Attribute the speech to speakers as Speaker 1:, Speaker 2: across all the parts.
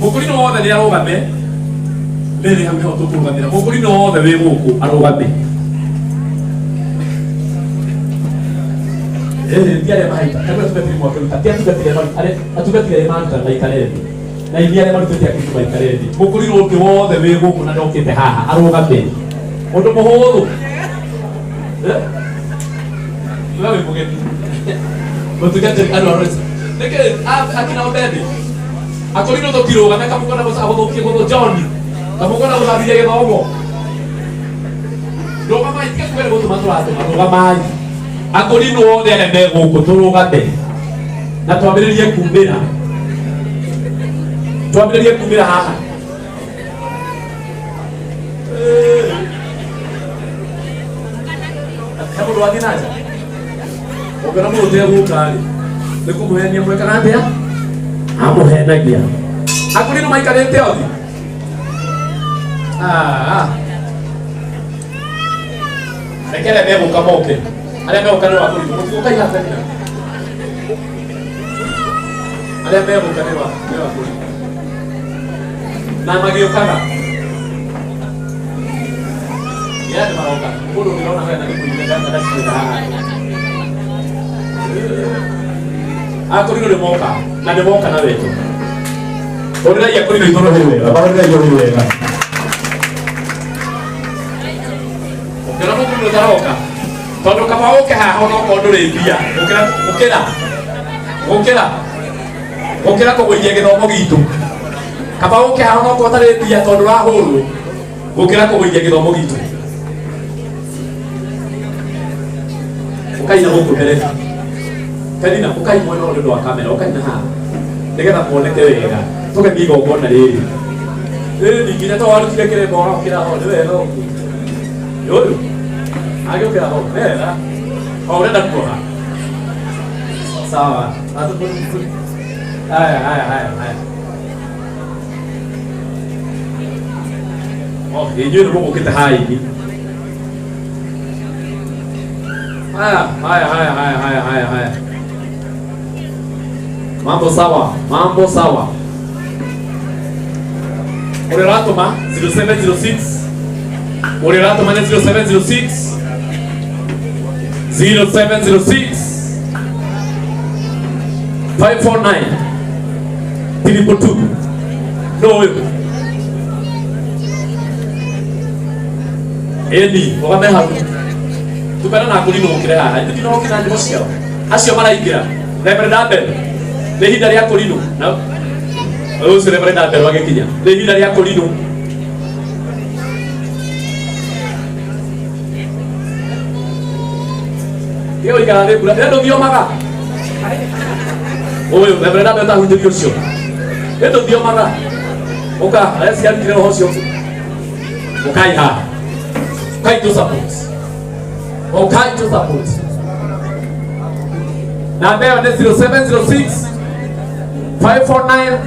Speaker 1: Mũkũri no wothe nĩ arũgame. Nĩ hamwe tũkũrũgamĩra. Mũkũri no wothe wĩ gũkũ arũgame. Ndiare maita. Kabla tumetiri mwaka utatia tumetiri mali. Atumetiri mali ta laikaredi. Na ndiare mali tutia kitu laikaredi. Mũkũri no wothe wĩ gũkũ na ndokĩte haha arũgame. Ũndũ mũhũthũ. Wewe mgeni. Mutugate anu arwezi. Neke akina obedi. Akorino thokiro na kamukona bosa abothokie bodo John. Kamukona bosa bile githomo. Roga mai tika kwere bodo maturato roga mai. Akorino wothe areme guku turugate. Na twambiririe kumbira. Twambiririe kumbira haha. Kamu ndo adinaja. Okera mu te gukari. Niko muhenia mweka nambia? Amuhenagia. Akorino maikarete othi. Rekere mego kamoke. Ale mego kanwa akorino. Mukai hata nina. Ale mego kanwa akorino. Na magio kana. Ya de maroka. Kudu niliona haya na nikuingia ndani ya Akorino ni moka na ni moka na wetu. Orira ya korino itoro hiwe. Babarira yo hiwe. Okera mo kuno taroka. Tondo kama oke ha ono kondo re bia. Okera ko goye githomo gitu. Kama oke ha ono ko tare bia tondo ra huru. Okera ko goye githomo gitu. Ukai na huko mbele. Kanina ukai mwana ndo wa kamera ukai na ha. Nĩgetha muoneke wega. Tuke bigo ngona rĩrĩ. Rĩrĩ nginya to waru kile kile bora kila ho nĩ wega. Yoyo. Agio kila ho. Wega. Ho urenda kuoha. Sawa. Haya. Oh, yeye ndio mukite hai. Haya. Mambo sawa. Oreratoma 0706. Oreratoma 0706. 549 342. No way. Edi, wakame hapo. Tukana na kulino mukire haha. Ndi no kina ndi mosio. Acio maraingira. Reverend le hinda ria kulino. Na Oyo Reverend Abel wagekinya. Le hinda ria kulino. Yo igale kula. Ndo dio maga. Oyo Reverend Abel ta hundirio cio. Ndo dio maga. Oka, ayasi yakire ho cio. Okai ha. Kai to support. Okay, to support. Now there on 0706 549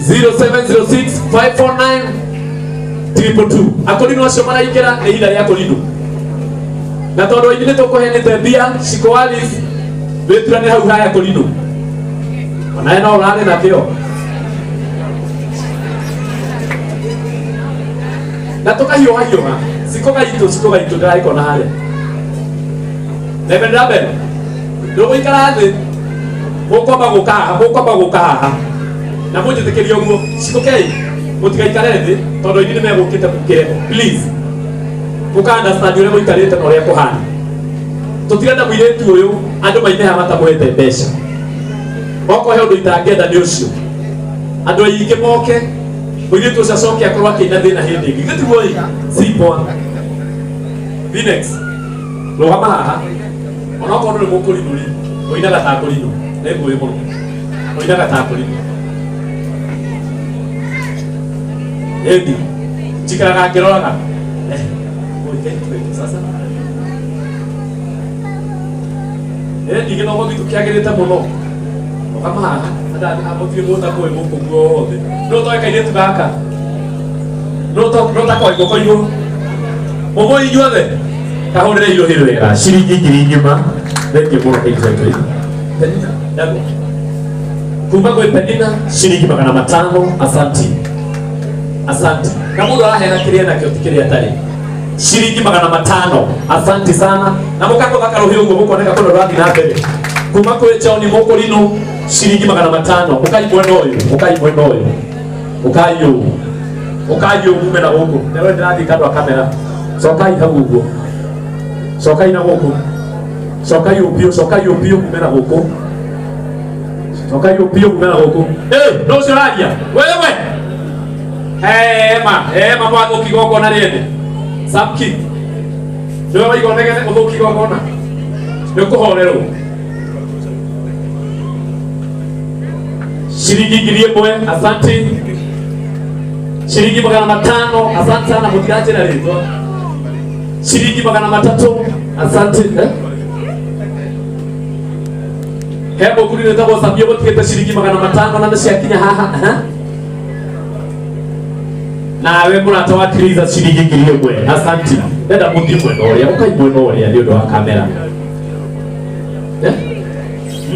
Speaker 1: 0706 549 342. Akorino acio maraikira ni ida ya korino. Na tondu ingine tukuhenete mbia cikoalis weturane hau haya korino. Ona eno urane na kio. Na tukahiyoha Siko gaito ndara iko na hale. Reverend Abel. Ndogo ikara thĩ. Mũkwamba gũka haha. Na mũnjĩtĩkĩrie ũguo. Cikokei. Mũtigaikare thĩ tondũ inyuĩ nĩmegũkĩte mũkĩre. Please. Mũka understand ũrĩa mũikarĩte na ũrĩa kũhana. Tũtirenda mũirĩtu ũyũ andũ mainĩha matamwete mbeca. Okorwo he ũndũ itangĩenda nĩ ũcio. Andũ aingĩ moke. Mũirĩtu ũcio acoke akorwo akĩina thĩna hĩndĩ ĩngĩ. Gĩtiguo simple. Vinex. Rogama haha. Ona kono nĩ mũkũrinũ ri. Oinaga ta kũrinũ. Nĩ ngũĩ mũno. Oinaga ta kũrinũ. Endi. Njikaraga ngĩroraga. Sasa. Endi gĩthomo gitũ kĩagĩrĩte mũno. Rogama haha. Ndani amũtire mũndũ akũĩ gũkũ guothe. No toĩ kairĩtu gaka. No takoi gũkoirwo. Momo inyuothe. Kahũrĩre irohĩro wega. Ciringi 1000 ngima. Thengiũ mũno ĩkĩrĩtwo. Kuma kwa Penina shilingi 500. Asante. Asante. Kama ndo ahera kiria na kiotikiria tari. Shilingi 500. Asante sana. Na mukako bakarohio ngo mukoneka kono rwandi na mbere. Kuma kwa chaoni moko lino shilingi 500. Ukai mwendo uyu, ukai mwendo uyu. Ukayo mume na huko. Leo ndadi kadwa kamera. Sokai hagugo. Sokai na huko. Sokai upio mume na huko. Sokai upio mume na huko. No siradia. Wewe. Ma mwa kigogo na rene. Sapki. Ndio wao ngone ngo kigogo na. Ndio kuhorero. Shilingi ngiri mwe, asante. Shilingi 500, asante sana mutiache na leto. Shilingi 300, asante. Hebo kuri leta kwa sabio bote kete shilingi 500 na ndashia kinya haha. Na wewe mnatoa kiliza shilingi ngiri mwe, asante. Dada mundi mwe ndoria, ukai mwe ndoria ndio ndo kamera.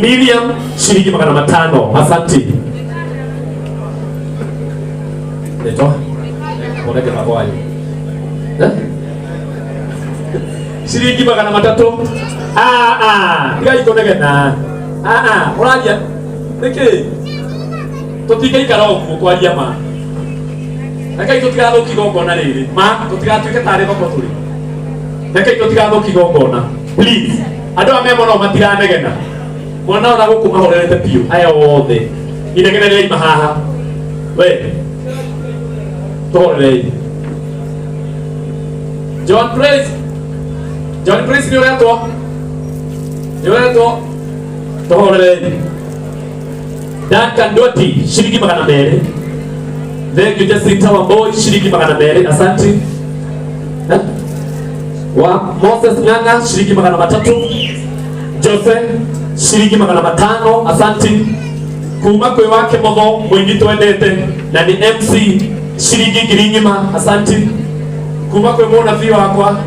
Speaker 1: Million shilingi 500, asante. Leto. Oneke babo ayo. Shilingi 300. Ndiga ikonege na. Oradia. Niki. Totika ikara oku kwa yama. Naka totika ro kigongo na riri. Ma totika tuike tare bako turi. Naka totika ro kigongo na. Please. Ado amemo no matirane na. Mwana ona gukuma horerete piu. Aya wothe. Inegene ri mahaha. We. Tore. John Praise ni reto. Tore. Duncan Doti shilingi 200. Thank you Jacinta Wamboi shilingi 200. Asante. Wa Moses Nganga shilingi 300. Joseph shilingi 500. Asante. Kuma kwe wake mono mwingi twendete na ni MC shilingi ngiri ngima. Asante. Kuma kwe mwana fi wakwa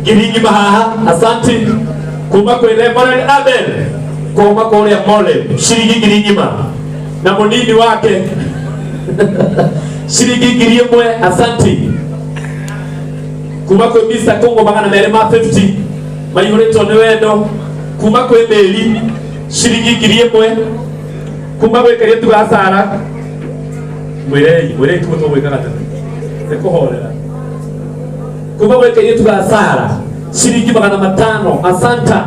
Speaker 1: ngiri ngima haha. Asante. Kuma kwe Reverend Abel kuma kwe ule mole shilingi ngiri ngima na munini wake shilingi ngiri mwe. Asante. Kuma kwe Mr. Kongo bangana merema 50 mayure tone wendo. Kuma kwe Meli shilingi ngiri mwe. Kuma kwe kariye tugasara mwirei tuko wekagata ekuhorera. Kuma kwe kariye tugasara shilingi 500. Asanta.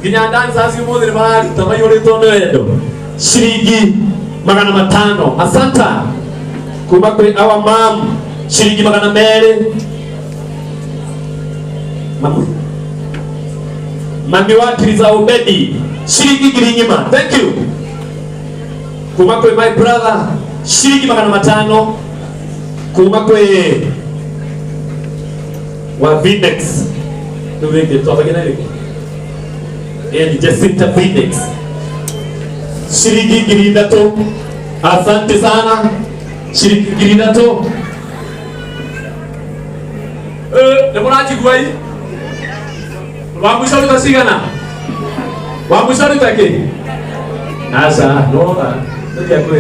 Speaker 1: Ginyandani sasa yumudhiri mahali tamayore tondo wendo shilingi 500. Asanta. Kuma kwe awa mam shilingi 200. Mami wakiriza ubedi shilingi ngiri ngima. Thank you. Kuma kwe my brother shilingi 500. Kuma kwe wa Vinex tuweke tofagena ile ni Jacinta Vinex shilingi ngiri 3. Asante sana. Shilingi ngiri 3. Lemonaji gwai wamwisho utasigana wamwisho utake asa no ndio kwa